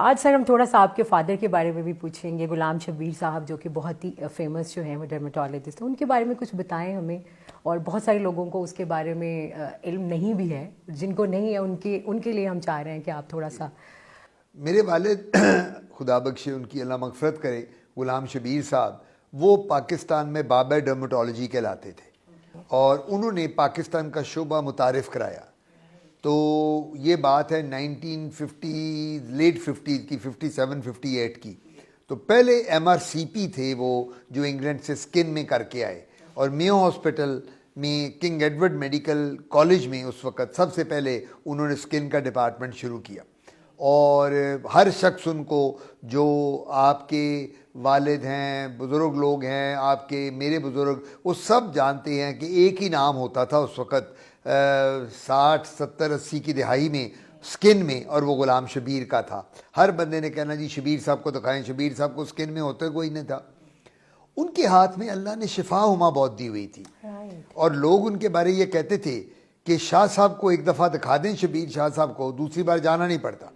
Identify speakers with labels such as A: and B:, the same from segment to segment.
A: آج سر ہم تھوڑا سا آپ کے فادر کے بارے میں بھی پوچھیں گے, غلام شبیر صاحب جو کہ بہت ہی فیمس جو ہیں وہ ڈرمیٹولوجسٹ ہیں, ان کے بارے میں کچھ بتائیں ہمیں. اور بہت سارے لوگوں کو اس کے بارے میں علم نہیں بھی ہے, جن کو نہیں ہے ان کے لیے ہم چاہ رہے ہیں کہ آپ تھوڑا سا.
B: میرے والد خدا بخشے, ان کی اللہ مغفرت کرے, غلام شبیر صاحب, وہ پاکستان میں بابا ڈرمیٹولوجی کہلاتے تھے اور انہوں نے پاکستان کا شعبہ متعارف کرایا. تو یہ بات ہے 1950 لیٹ 50 کی, 57 58 کی. تو پہلے MRCP تھے وہ, جو انگلینڈ سے سکن میں کر کے آئے, اور میو ہاسپٹل میں کنگ ایڈورڈ میڈیکل کالج میں اس وقت سب سے پہلے انہوں نے سکن کا ڈپارٹمنٹ شروع کیا. اور ہر شخص ان کو, جو آپ کے والد ہیں, بزرگ لوگ ہیں آپ کے, میرے بزرگ, وہ سب جانتے ہیں کہ ایک ہی نام ہوتا تھا اس وقت 60 70 80 کی دہائی میں سکن میں, اور وہ غلام شبیر کا تھا. ہر بندے نے کہنا جی شبیر صاحب کو دکھائیں, شبیر صاحب کو سکن میں ہوتا کوئی نہیں تھا. ان کے ہاتھ میں اللہ نے شفا ہما بہت دی ہوئی تھی, اور لوگ ان کے بارے یہ کہتے تھے کہ شاہ صاحب کو ایک دفعہ دکھا دیں, شبیر شاہ صاحب کو, دوسری بار جانا نہیں پڑتا.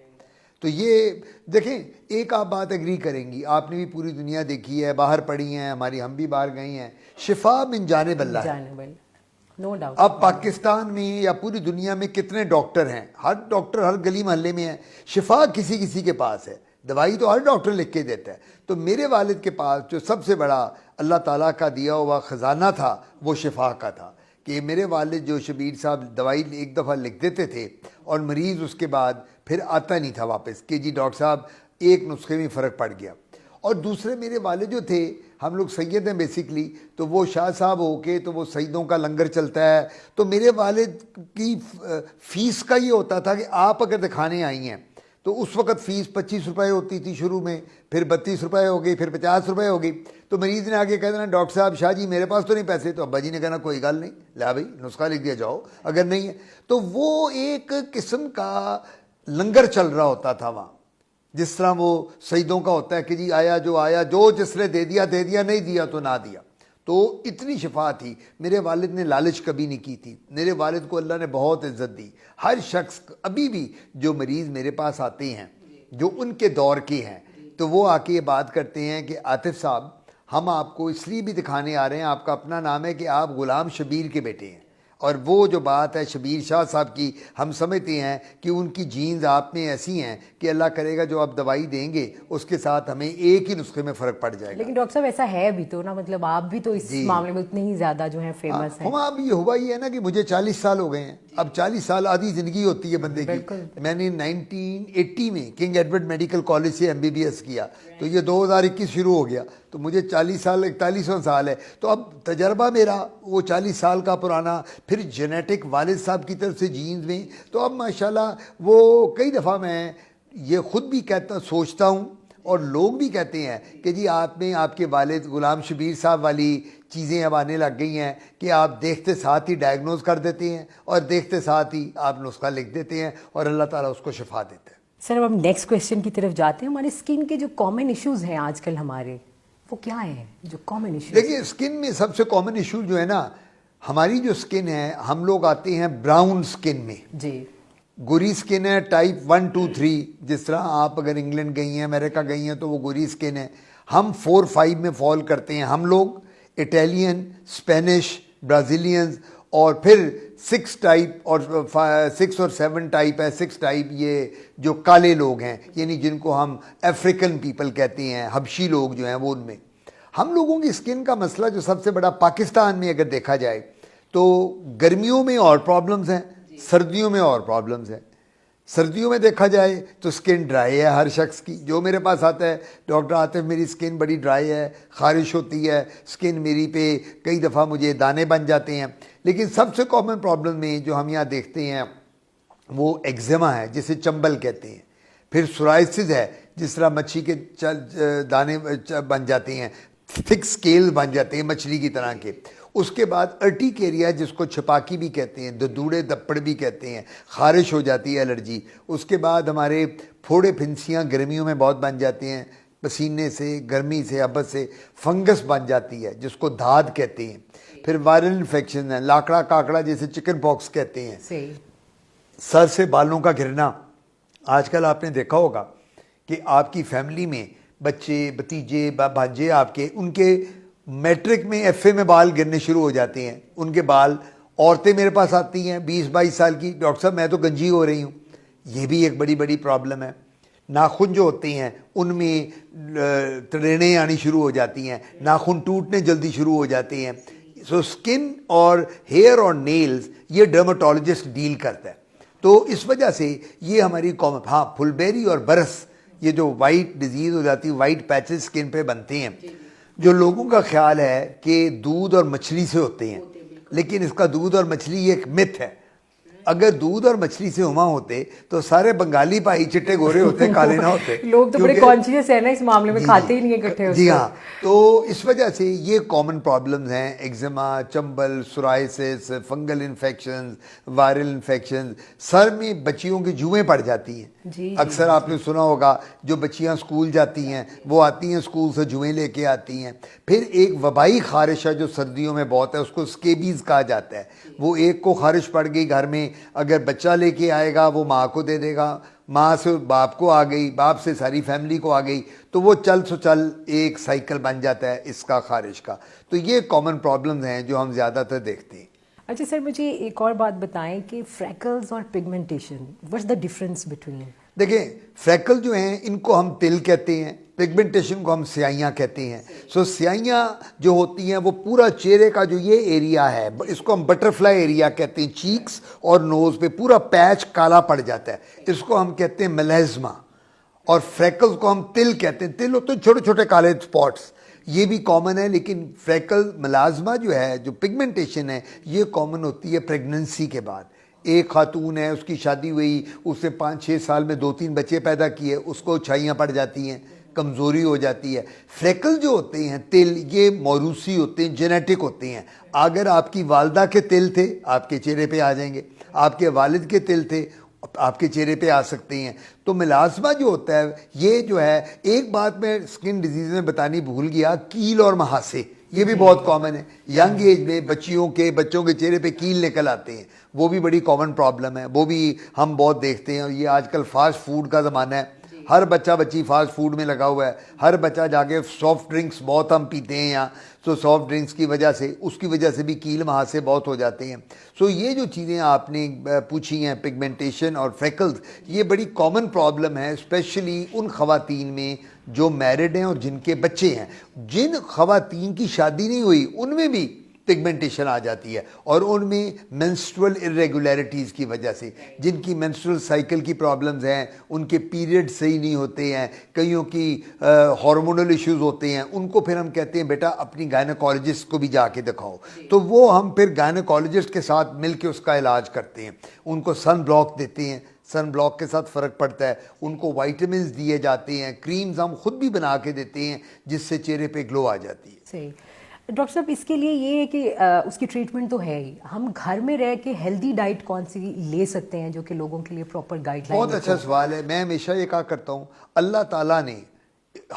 B: تو یہ دیکھیں, ایک آپ بات ایگری کریں گی, آپ نے بھی پوری دنیا دیکھی ہے, باہر پڑھی ہیں ہماری, ہم بھی باہر گئے ہیں, شفا من جانب اللہ ہے.
A: No doubt.
B: اب پاکستان میں یا پوری دنیا میں کتنے ڈاکٹر ہیں, ہر ڈاکٹر ہر گلی محلے میں ہے, شفا کسی کے پاس ہے, دوائی تو ہر ڈاکٹر لکھ کے دیتا ہے. تو میرے والد کے پاس جو سب سے بڑا اللہ تعالیٰ کا دیا ہوا خزانہ تھا وہ شفا کا تھا, کہ میرے والد جو شبیر صاحب دوائی ایک دفعہ لکھ دیتے تھے اور مریض اس کے بعد پھر آتا نہیں تھا واپس کہ جی ڈاکٹر صاحب ایک نسخے میں فرق پڑ گیا. اور دوسرے میرے والد جو تھے, ہم لوگ سید ہیں بیسکلی, تو وہ شاہ صاحب ہو کے تو وہ سیدوں کا لنگر چلتا ہے. تو میرے والد کی فیس کا یہ ہوتا تھا کہ آپ اگر دکھانے آئی ہیں تو اس وقت فیس 25 روپے ہوتی تھی شروع میں, پھر 32 روپے ہو گئی, پھر 50 روپے ہو گئی. تو مریض نے آگے کہہ دینا ڈاکٹر صاحب شاہ جی میرے پاس تو نہیں پیسے, تو ابا جی نے کہنا کوئی گل نہیں, لا بھائی نسخہ لکھ دیا جاؤ اگر نہیں ہے. تو وہ ایک قسم کا لنگر چل رہا ہوتا تھا وہاں, جس طرح وہ سیدوں کا ہوتا ہے کہ جی آیا, جو جس نے دے دیا, نہیں دیا تو نہ دیا. تو اتنی شفا تھی. میرے والد نے لالچ کبھی نہیں کی تھی, میرے والد کو اللہ نے بہت عزت دی. ہر شخص ابھی بھی جو مریض میرے پاس آتے ہیں جو ان کے دور کے ہیں, تو وہ آ کے یہ بات کرتے ہیں کہ عاطف صاحب ہم آپ کو اس لیے بھی دکھانے آ رہے ہیں, آپ کا اپنا نام ہے کہ آپ غلام شبیر کے بیٹے ہیں. اور وہ جو بات ہے شبیر شاہ صاحب کی, ہم سمجھتے ہیں کہ ان کی جینز آپ میں ایسی ہیں کہ اللہ کرے گا جو آپ دوائی دیں گے اس کے ساتھ ہمیں ایک ہی نسخے میں فرق پڑ جائے گا.
A: لیکن ڈاکٹر صاحب ایسا ہے بھی تو نا, مطلب آپ بھی تو اس معاملے میں اتنے ہی زیادہ جو ہیں فیمس ہیں.
B: اب یہ ہوا یہ ہے نا کہ مجھے 40 سال ہو گئے ہیں, اب 40 سال آدھی زندگی ہوتی ہے بندے کی. میں نے 1980 میں کنگ ایڈورڈ میڈیکل کالج سے MBBS کیا, تو یہ 2021 شروع ہو گیا, تو مجھے 40 سال 41واں سال ہے. تو اب تجربہ میرا وہ 40 سال کا پرانا, پھر جینیٹک والد صاحب کی طرف سے جینز میں, تو اب ماشاءاللہ وہ کئی دفعہ میں یہ خود بھی سوچتا ہوں اور لوگ بھی کہتے ہیں کہ جی آپ میں آپ کے والد غلام شبیر صاحب والی چیزیں اب آنے لگ گئی ہیں کہ آپ دیکھتے ساتھ ہی ڈائگنوز کر دیتے ہیں اور دیکھتے ساتھ ہی آپ نسخہ لکھ دیتے ہیں اور اللہ تعالیٰ اس کو شفا دیتا ہے.
A: سر اب ہم نیکسٹ کویشچن کی طرف جاتے ہیں. ہمارے اسکن کے جو کامن ایشوز ہیں آج کل ہمارے, وہ کیا ہیں جو کامن ایشوز؟
B: دیکھیے اسکن میں سب سے کامن ایشو جو ہے نا, ہماری جو اسکن ہے, ہم لوگ آتے ہیں براؤن اسکن میں.
A: جی,
B: گوری اسکن ہے ٹائپ 1 2 3, جس طرح آپ اگر انگلینڈ گئی ہیں, امریکہ گئی ہیں تو وہ گوری اسکن ہے. ہم 4 5 میں فال کرتے ہیں ہم لوگ, اٹیلین, اسپینش, برازیلینز, اور پھر 6 ٹائپ اور 6 اور 7 ٹائپ ہے. 6 ٹائپ یہ جو کالے لوگ ہیں, یعنی جن کو ہم افریقن پیپل کہتے ہیں, حبشی لوگ جو ہیں وہ ان میں. ہم لوگوں کی اسکن کا مسئلہ جو سب سے بڑا پاکستان میں اگر دیکھا جائے تو گرمیوں میں اور پرابلمز ہیں, سردیوں میں اور پرابلمز ہیں. سردیوں میں دیکھا جائے تو اسکن ڈرائی ہے ہر شخص کی. جو میرے پاس آتا ہے ڈاکٹر عاطف میری اسکن بڑی ڈرائی ہے, خارش ہوتی ہے اسکن میری پہ, کئی دفعہ مجھے دانے بن جاتے ہیں. لیکن سب سے کامن پرابلم میں جو ہم یہاں دیکھتے ہیں وہ ایگزیما ہے, جسے چمبل کہتے ہیں. پھر سورائسس ہے, جس طرح مچھی کے دانے بن جاتے ہیں, تھک سکیل بن جاتے ہیں مچھلی کی طرح کے. اس کے بعد ارٹیکیریا, جس کو چھپاکی بھی کہتے ہیں, دودوڑے دپڑ بھی کہتے ہیں, خارش ہو جاتی ہے, الرجی. اس کے بعد ہمارے پھوڑے پھنسیاں گرمیوں میں بہت بن جاتے ہیں, پسینے سے, گرمی سے, ابس سے فنگس بن جاتی ہے جس کو دھاد کہتے ہیں. پھر وائرل انفیکشن ہے, لاکڑا کاکڑا جیسے چکن پاکس کہتے ہیں. سر سے بالوں کا گرنا, آج کل آپ نے دیکھا ہوگا کہ آپ کی فیملی میں بچے بھتیجے بھانجے آپ کے ان کے میٹرک میں ایف اے میں بال گرنے شروع ہو جاتے ہیں. ان کے بال عورتیں میرے پاس آتی ہیں 20-22 سال کی, ڈاکٹر صاحب میں تو گنجی ہو رہی ہوں. یہ بھی ایک بڑی بڑی پرابلم ہے. ناخن جو ہوتے ہیں ان میں تڑیڑیں آنی شروع ہو جاتی ہیں, ناخن ٹوٹنے جلدی شروع ہو جاتے ہیں. سو اسکن اور ہیئر اور نیلز یہ ڈرماٹولوجسٹ ڈیل کرتا ہے. تو اس وجہ سے یہ ہماری ہاں پھل بیری اور برس, یہ جو وائٹ ڈیزیز ہو جاتی ہے, وائٹ پیچز اسکن پہ بنتے ہیں, جو لوگوں کا خیال ہے کہ دودھ اور مچھلی سے ہوتے ہیں, لیکن اس کا دودھ اور مچھلی ایک متھ ہے. اگر دودھ اور مچھلی سے ہما ہوتے تو سارے بنگالی بھائی چٹے گورے ہوتے, کالے نہ ہوتے.
A: لوگ تو بڑے کانشیس ہیں نا اس معاملے میں, کھاتے ہی نہیں اکٹھے.
B: جی ہاں, تو اس وجہ سے یہ کامن پرابلمز ہیں, ایگزیما, چمبل, psoriasis, fungal infections, viral infections. سر میں بچیوں کی جوئیں پڑ جاتی ہیں. اکثر آپ نے سنا ہوگا جو بچیاں اسکول جاتی ہیں وہ آتی ہیں اسکول سے جوئیں لے کے آتی ہیں. پھر ایک وبائی خارش ہے جو سردیوں میں بہت ہے, اس کو سکیبیز کہا جاتا ہے. وہ ایک کو خارش پڑ گئی گھر میں, اگر بچہ لے کے آئے گا وہ ماں کو دے دے گا, ماں سے باپ کو آ گئی, باپ سے ساری فیملی کو آ گئی, تو وہ چل سو چل ایک سائیکل بن جاتا ہے اس کا خارش کا. تو یہ کامن پرابلمز ہیں جو ہم زیادہ تر دیکھتے ہیں.
A: اچھا سر, مجھے ایک اور بات بتائیں کہ فریکلز اور pigmentation, what's the difference between?
B: دیکھیں فریکل جو ہیں ان کو ہم تل کہتے ہیں, پگمنٹیشن کو ہم سیاہیاں کہتے ہیں. سو سیاہیاں جو ہوتی ہیں وہ پورا چہرے کا جو یہ ایریا ہے اس کو ہم بٹرفلائی ایریا کہتے ہیں, چیکس اور نوز پہ پورا پیچ کالا پڑ جاتا ہے, اس کو ہم کہتے ہیں میلازما. اور فریکلز کو ہم تل کہتے ہیں, تل ہوتے ہیں چھوٹے چھوٹے کالے اسپاٹس, یہ بھی کامن ہے. لیکن فریکل ملازمہ جو ہے, جو پگمنٹیشن ہے, یہ کامن ہوتی ہے پریگننسی کے بعد. ایک خاتون ہے, اس کی شادی ہوئی, اس نے 5-6 سال میں 2-3 بچے پیدا کیے, اس کو چھائیاں پڑ جاتی ہیں, کمزوری ہو جاتی ہے. فریکل جو ہوتے ہیں تل, یہ موروثی ہوتے ہیں, جینیٹک ہوتے ہیں. اگر آپ کی والدہ کے تل تھے آپ کے چہرے پہ آ جائیں گے, آپ کے والد کے تل تھے آپ کے چہرے پہ آ سکتے ہیں. تو ملازمہ جو ہوتا ہے یہ جو ہے, ایک بات میں اسکن ڈیزیز میں بتانی بھول گیا, کیل اور مہاسے, یہ بھی بہت کامن ہے. ینگ ایج میں بچوں کے چہرے پہ کیل نکل آتے ہیں, وہ بھی بڑی کامن پرابلم ہے, وہ بھی ہم بہت دیکھتے ہیں. اور یہ آج کل فاسٹ فوڈ کا زمانہ ہے, ہر بچہ بچی فاسٹ فوڈ میں لگا ہوا ہے, ہر بچہ جا کے سافٹ ڈرنکس بہت ہم پیتے ہیں یہاں, سو سافٹ ڈرنکس کی وجہ سے, اس کی وجہ سے بھی کیل مہاسے بہت ہو جاتے ہیں. سو یہ جو چیزیں آپ نے پوچھی ہیں, پگمنٹیشن اور فریکلز, یہ بڑی کامن پرابلم ہے اسپیشلی ان خواتین میں جو میرڈ ہیں اور جن کے بچے ہیں. جن خواتین کی شادی نہیں ہوئی ان میں بھی پگمنٹیشن آ جاتی ہے, اور ان میں منسٹرل irregularities کی وجہ سے, جن کی منسٹرل سائیکل کی پرابلمز ہیں, ان کے پیریڈ صحیح نہیں ہوتے ہیں, کئیوں کی ہارمونل ایشوز ہوتے ہیں, ان کو پھر ہم کہتے ہیں بیٹا اپنی گائنیکالوجسٹ کو بھی جا کے دکھاؤ. تو وہ ہم پھر گائنیکالوجسٹ کے ساتھ مل کے اس کا علاج کرتے ہیں. ان کو سن بلاک دیتے ہیں, سن بلاک کے ساتھ فرق پڑتا ہے. ان کو وائٹامنز دیے جاتے ہیں, کریمز ہم خود بھی بنا کے دیتے ہیں جس سے چہرے پہ گلو آ جاتی ہے.
A: صحیح. ڈاکٹر صاحب اس کے لیے یہ ہے کہ اس کی ٹریٹمنٹ تو ہے ہی, ہم گھر میں رہ کے ہیلدی ڈائٹ کون سی لے سکتے ہیں جو کہ لوگوں کے لیے پراپر گائیڈ لائن؟
B: بہت اچھا سوال ہے. میں ہمیشہ یہ کہا کرتا ہوں, اللہ تعالیٰ نے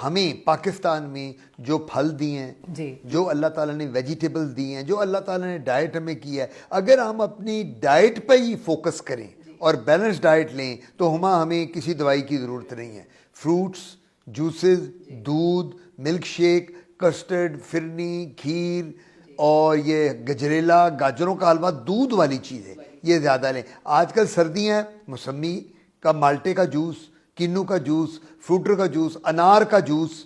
B: ہمیں پاکستان میں جو پھل دیے ہیں, جو اللہ تعالیٰ نے ویجیٹیبلز دی ہیں, جو اللہ تعالیٰ نے ڈائٹ ہمیں کی ہے, اگر ہم اپنی ڈائٹ پہ ہی فوکس کریں اور بیلنس ڈائٹ لیں تو ہمیں کسی دوائی کی ضرورت نہیں ہے. فروٹس, جوسز, دودھ, ملک شیک, کسٹرڈ, فرنی, کھیر اور یہ گجریلا, گاجروں کا حلوہ, دودھ والی چیزیں یہ زیادہ لیں. آج کل سردیاں, موسمی کا, مالٹے کا جوس, کینو کا جوس, فروٹر کا جوس, انار کا جوس,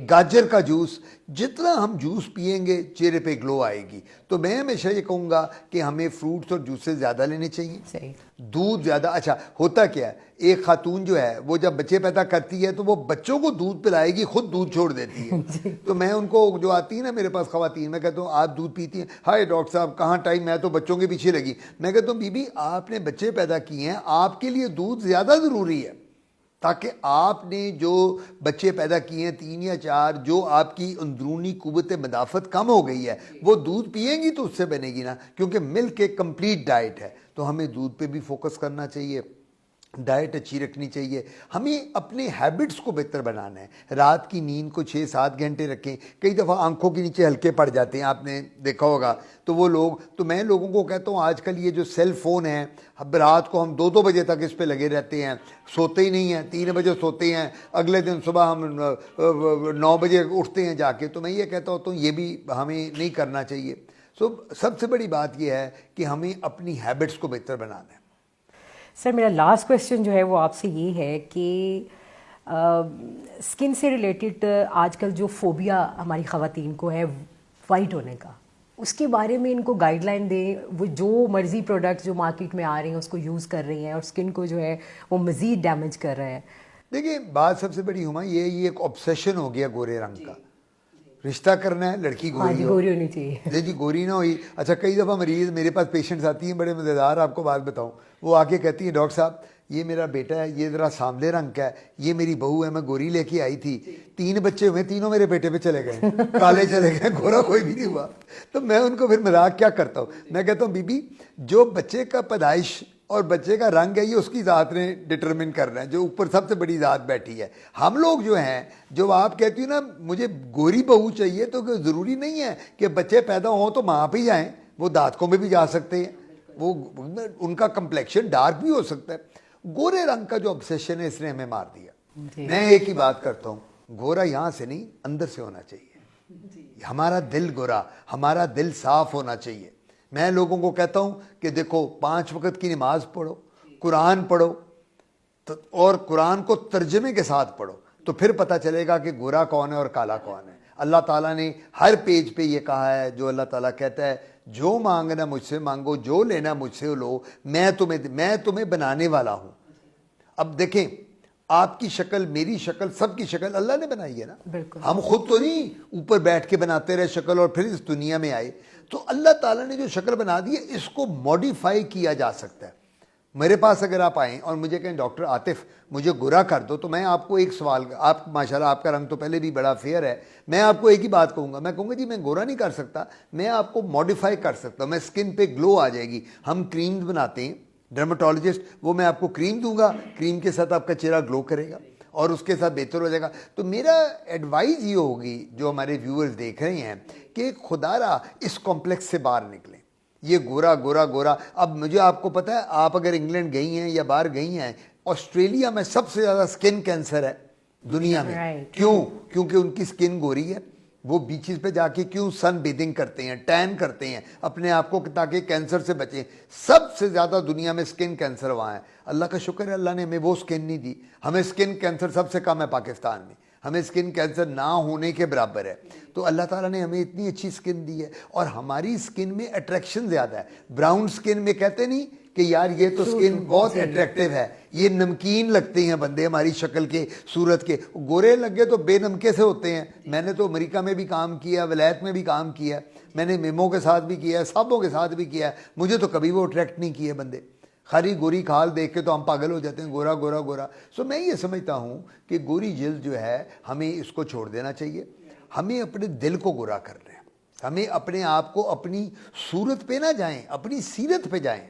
B: گاجر کا جوس, جتنا ہم جوس پئیں گے چہرے پہ گلو آئے گی. تو میں ہمیشہ یہ کہوں گا کہ ہمیں فروٹس اور جوسز زیادہ لینے چاہیے, دودھ زیادہ. اچھا ہوتا کیا ہے, ایک خاتون جو ہے وہ جب بچے پیدا کرتی ہے تو وہ بچوں کو دودھ پلائے گی, خود دودھ چھوڑ دیتی ہے. تو میں ان کو جو آتی ہے نا میرے پاس خواتین, میں کہتا ہوں آپ دودھ پیتی ہیں؟ ہائے ڈاکٹر صاحب کہاں ٹائم, میں تو بچوں کے پیچھے لگی. میں کہتا ہوں بی بی آپ نے بچے پیدا کیے ہیں, آپ کے لیے دودھ زیادہ ضروری ہے, تاکہ آپ نے جو بچے پیدا کیے ہیں 3 یا 4, جو آپ کی اندرونی قوت مدافعت کم ہو گئی ہے, وہ دودھ پئیں گی تو اس سے بنے گی نا, کیونکہ ملک ایک کمپلیٹ ڈائٹ ہے. تو ہمیں دودھ پہ بھی فوکس کرنا چاہیے. ڈائٹ اچھی رکھنی چاہیے. ہمیں اپنے ہیبٹس کو بہتر بنانا ہے. رات کی نیند کو 6-7 گھنٹے رکھیں. کئی دفعہ آنکھوں کے نیچے ہلکے پڑ جاتے ہیں, آپ نے دیکھا ہوگا. تو وہ لوگ, تو میں لوگوں کو کہتا ہوں آج کل یہ جو سیل فون ہیں, اب رات کو ہم 2-2 بجے تک اس پہ لگے رہتے ہیں, سوتے ہی نہیں ہیں, 3 بجے سوتے ہیں, اگلے دن صبح ہم 9 بجے اٹھتے ہیں جا کے. تو میں یہ کہتا ہوں تو یہ بھی ہمیں نہیں کرنا چاہیے. سب سے بڑی بات یہ ہے کہ ہمیں اپنی ہیبٹس کو بہتر بنانا ہے.
A: سر میرا لاسٹ کویسچن جو ہے وہ آپ سے یہ ہے کہ اسکن سے ریلیٹڈ آج کل جو فوبیا ہماری خواتین کو ہے وائٹ ہونے کا, اس کے بارے میں ان کو گائیڈ لائن دیں. وہ جو مرضی پروڈکٹ جو مارکیٹ میں آ رہے ہیں اس کو یوز کر رہی ہیں اور اسکن کو جو ہے وہ مزید ڈیمیج کر رہے ہیں.
B: دیکھیں بات سب سے بڑی ہما یہ ایک آبسیشن ہو گیا گورے رنگ کا. رشتہ کرنا ہے لڑکی گوری ہو,
A: گوری ہونی چاہیے.
B: جی گوری نہ ہوئی. اچھا کئی دفعہ مریض میرے پاس پیشنٹس آتی ہیں بڑے مزیدار, آپ کو بات بتاؤں, وہ آ کے کہتی ہیں ڈاکٹر صاحب یہ میرا بیٹا ہے, یہ ذرا سانولے رنگ کا ہے, یہ میری بہو ہے, میں گوری لے کے آئی تھی, 3 بچے ہوئے, تینوں میرے بیٹے پہ چلے گئے, کالے چلے گئے, گورا کوئی بھی نہیں ہوا. تو میں ان کو پھر مذاق کیا کرتا ہوں, میں کہتا ہوں بی بی جو بچے کا پیدائش اور بچے کا رنگ ہے یہ اس کی ذات نے ڈٹرمن کرنا ہے, جو اوپر سب سے بڑی ذات بیٹھی ہے. ہم لوگ جو ہیں, جو آپ کہتی ہو نا مجھے گوری بہو چاہیے, تو ضروری نہیں ہے کہ بچے پیدا ہوں تو ماں پہ ہی جائیں, وہ داتکوں میں بھی جا سکتے ہیں, وہ ان کا کمپلیکشن ڈارک بھی ہو سکتا ہے. گورے رنگ کا جو obsession ہے اس نے ہمیں مار دیا. میں ایک ہی بات کرتا ہوں, گورا یہاں سے نہیں اندر سے ہونا چاہیے. ہمارا دل گورا, ہمارا دل صاف ہونا چاہیے. میں لوگوں کو کہتا ہوں کہ دیکھو 5 وقت کی نماز پڑھو, قرآن پڑھو, اور قرآن کو ترجمے کے ساتھ پڑھو, تو پھر پتہ چلے گا کہ گورا کون ہے اور کالا کون ہے. اللہ تعالیٰ نے ہر پیج پہ یہ کہا ہے, جو اللہ تعالیٰ کہتا ہے جو مانگنا مجھ سے مانگو, جو لینا مجھ سے لو, میں تمہیں بنانے والا ہوں. اب دیکھیں آپ کی شکل, میری شکل, سب کی شکل اللہ نے بنائی ہے نا. ہم خود تو نہیں اوپر بیٹھ کے بناتے رہے شکل اور پھر اس دنیا میں آئے. تو اللہ تعالیٰ نے جو شکل بنا دی ہے اس کو موڈیفائی کیا جا سکتا ہے. میرے پاس اگر آپ آئیں اور مجھے کہیں ڈاکٹر عاطف مجھے گورا کر دو, تو میں آپ کو ایک سوال, آپ ماشاءاللہ آپ کا رنگ تو پہلے بھی بڑا فیئر ہے, میں آپ کو ایک ہی بات کہوں گا, میں کہوں گا جی میں گورا نہیں کر سکتا, میں آپ کو موڈیفائی کر سکتا ہوں, میں اسکن پہ گلو آ جائے گی. ہم کریمز بناتے ہیں, ڈرماٹولوجسٹ, وہ میں آپ کو کریم دوں گا, کریم کے ساتھ آپ کا چہرہ گلو کرے گا اور اس کے ساتھ بہتر ہو جائے گا. تو میرا ایڈوائز یہ ہوگی جو ہمارے ویورز دیکھ رہے ہیں کہ خدا را اس کمپلیکس سے باہر نکلیں. یہ گورا گورا گورا, اب مجھے آپ کو پتہ ہے, آپ اگر انگلینڈ گئی ہیں یا باہر گئی ہیں, آسٹریلیا میں سب سے زیادہ سکن کینسر ہے دنیا میں. کیوں؟ کیونکہ ان کی سکن گوری ہے. وہ بیچز پہ جا کے کیوں سن بیدنگ کرتے ہیں, ٹین کرتے ہیں اپنے آپ کو تاکہ کینسر سے بچیں. سب سے زیادہ دنیا میں سکن کینسر وہاں ہے. اللہ کا شکر ہے اللہ نے ہمیں وہ سکن نہیں دی. ہمیں سکن کینسر سب سے کم ہے پاکستان میں, ہمیں سکن کینسر نہ ہونے کے برابر ہے. تو اللہ تعالیٰ نے ہمیں اتنی اچھی سکن دی ہے, اور ہماری سکن میں اٹریکشن زیادہ ہے. براؤن سکن میں کہتے نہیں کہ یار یہ تو سکن بہت اٹریکٹیو ہے, یہ نمکین لگتے ہیں بندے ہماری شکل کے, صورت کے. گورے لگے تو بے نمکے سے ہوتے ہیں. میں نے تو امریکہ میں بھی کام کیا, ولایت میں بھی کام کیا, میں نے میموں کے ساتھ بھی کیا, صحابوں کے ساتھ بھی کیا, مجھے تو کبھی وہ اٹریکٹ نہیں کیے بندے. خالی گوری کھال دیکھ کے تو ہم پاگل ہو جاتے ہیں, گورا گورا گورا. سو میں یہ سمجھتا ہوں کہ گوری جلد جو ہے ہمیں اس کو چھوڑ دینا چاہیے. ہمیں اپنے دل کو گورا کرنا ہے, ہمیں اپنے آپ کو اپنی صورت پہ نہ جائیں, اپنی سیرت پہ جائیں.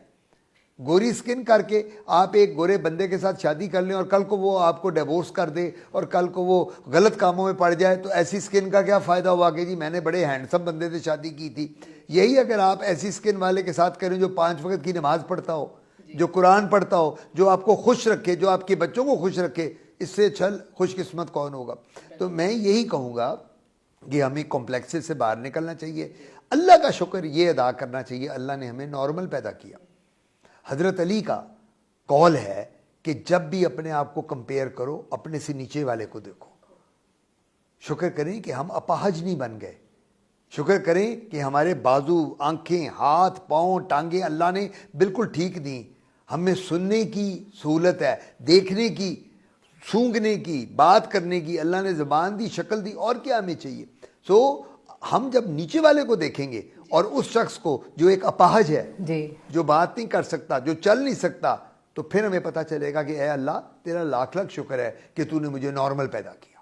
B: گوری سکن کر کے آپ ایک گورے بندے کے ساتھ شادی کر لیں اور کل کو وہ آپ کو ڈیورس کر دے اور کل کو وہ غلط کاموں میں پڑ جائے, تو ایسی سکن کا کیا فائدہ ہوا کہ جی میں نے بڑے ہینڈسم بندے سے شادی کی تھی. یہی اگر آپ ایسی سکن والے کے ساتھ کریں جو 5 وقت کی نماز پڑھتا ہو, جو قرآن پڑھتا ہو, جو آپ کو خوش رکھے, جو آپ کے بچوں کو خوش رکھے, اس سے اچھا خوش قسمت کون ہوگا. تو میں یہی کہوں گا کہ ہمیں کمپلیکسز سے باہر نکلنا چاہیے. اللہ کا شکر یہ ادا کرنا چاہیے, اللہ نے ہمیں نارمل پیدا کیا. حضرت علی کا قول ہے کہ جب بھی اپنے آپ کو کمپیئر کرو اپنے سے نیچے والے کو دیکھو. شکر کریں کہ ہم اپاہج نہیں بن گئے, شکر کریں کہ ہمارے بازو, آنکھیں, ہاتھ, پاؤں, ٹانگیں اللہ نے بالکل ٹھیک دیں. ہمیں سننے کی سہولت ہے, دیکھنے کی, سونگھنے کی, بات کرنے کی, اللہ نے زبان دی, شکل دی, اور کیا ہمیں چاہیے. سو ہم جب نیچے والے کو دیکھیں گے اور اس شخص کو جو ایک اپاہج ہے, جو بات نہیں کر سکتا, جو چل نہیں سکتا, تو پھر ہمیں پتہ چلے گا کہ اے اللہ تیرا لاکھ لاکھ شکر ہے کہ تو نے مجھے نارمل پیدا کیا.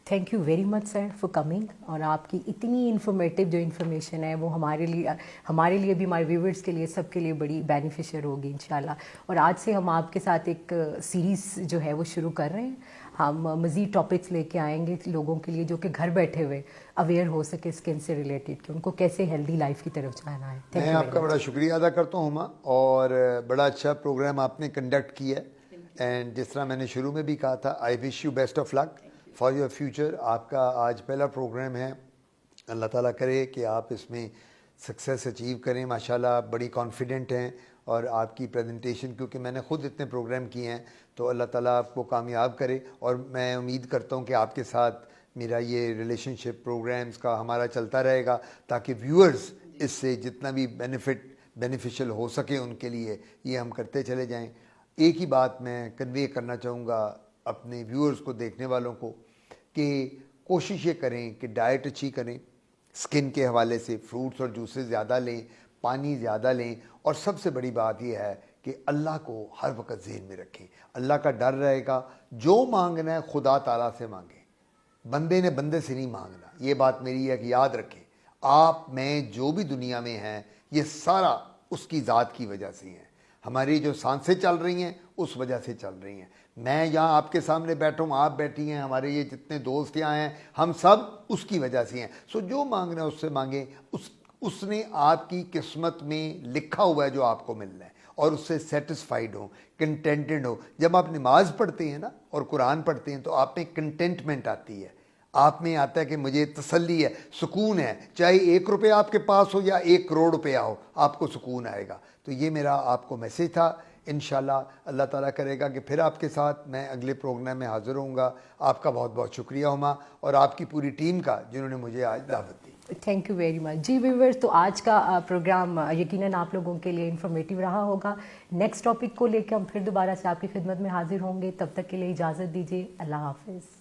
A: Thank you very much sir for coming, اور آپ کی اتنی انفارمیٹیو جو انفارمیشن ہے وہ ہمارے لیے بھی, ہمارے ویورز کے لیے, سب کے لیے بڑی بینیفیشیل ہوگی انشاءاللہ. اور آج سے ہم آپ کے ساتھ ایک سیریز جو ہے وہ شروع کر رہے ہیں. ہم مزید ٹاپکس لے کے آئیں گے لوگوں کے لیے جو کہ گھر بیٹھے ہوئے اویئر ہو سکے اسکن سے ریلیٹڈ, کہ ان کو کیسے ہیلدی لائف کی طرف جانا ہے.
B: میں آپ کا بڑا شکریہ ادا کرتا ہوں ہما, اور بڑا اچھا پروگرام آپ نے کنڈکٹ کیا ہے. اینڈ جس طرح میں نے شروع میں بھی کہا تھا, I wish you best of luck for your future. آپ کا آج پہلا پروگرام ہے, اللہ تعالیٰ کرے کہ آپ اس میں سکسیس اچیو کریں. ماشاءاللہ آپ بڑی کانفیڈنٹ ہیں, اور آپ کی پریزنٹیشن, کیونکہ میں نے خود اتنے پروگرام کیے ہیں, تو اللہ تعالیٰ آپ کو کامیاب کرے. اور میں امید کرتا ہوں کہ آپ کے ساتھ میرا یہ ریلیشن شپ پروگرامز کا ہمارا چلتا رہے گا, تاکہ ویورز اس سے جتنا بھی بینیفیشل ہو سکے ان کے لیے یہ ہم کرتے چلے جائیں. ایک ہی بات میں کنوے کرنا چاہوں گا اپنے ویورز کو, دیکھنے والوں کو, کہ کوشش یہ کریں کہ ڈائٹ اچھی کریں, سکن کے حوالے سے فروٹس اور جوسز زیادہ لیں, پانی زیادہ لیں, اور سب سے بڑی بات یہ ہے کہ اللہ کو ہر وقت ذہن میں رکھیں. اللہ کا ڈر رہے گا. جو مانگنا ہے خدا تعالیٰ سے مانگیں, بندے نے بندے سے نہیں مانگنا. یہ بات میری ہے کہ یاد رکھیں, آپ میں جو بھی دنیا میں ہیں یہ سارا اس کی ذات کی وجہ سے ہیں. ہماری جو سانسیں چل رہی ہیں اس وجہ سے چل رہی ہیں. میں یہاں آپ کے سامنے بیٹھا ہوں, آپ بیٹھی ہیں, ہمارے یہ جتنے دوست یہاں ہیں, ہم سب اس کی وجہ سے ہیں. سو جو مانگنا ہے اس سے مانگیں. اس نے آپ کی قسمت میں لکھا ہوا ہے جو آپ کو ملنا ہے, اور اس سے سیٹسفائیڈ ہو, کنٹینٹڈ ہو. جب آپ نماز پڑھتے ہیں نا اور قرآن پڑھتے ہیں تو آپ میں کنٹینٹمنٹ آتی ہے, آپ میں آتا ہے کہ مجھے تسلی ہے, سکون ہے. چاہے 1 روپیہ آپ کے پاس ہو یا 1 کروڑ روپیہ ہو, آپ کو سکون آئے گا. تو یہ میرا آپ کو میسیج تھا. انشاءاللہ اللہ تعالیٰ کرے گا کہ پھر آپ کے ساتھ میں اگلے پروگرام میں حاضر ہوں گا. آپ کا بہت بہت شکریہ ہما, اور آپ کی پوری ٹیم کا جنہوں نے مجھے آج دعوت دی.
A: Thank you very much. جی ویورز, تو آج کا پروگرام یقیناً آپ لوگوں کے لیے انفارمیٹیو رہا ہوگا. نیکسٹ ٹاپک کو لے کے ہم پھر دوبارہ سے آپ کی خدمت میں حاضر ہوں گے. تب تک کے لیے اجازت دیجیے. اللہ حافظ.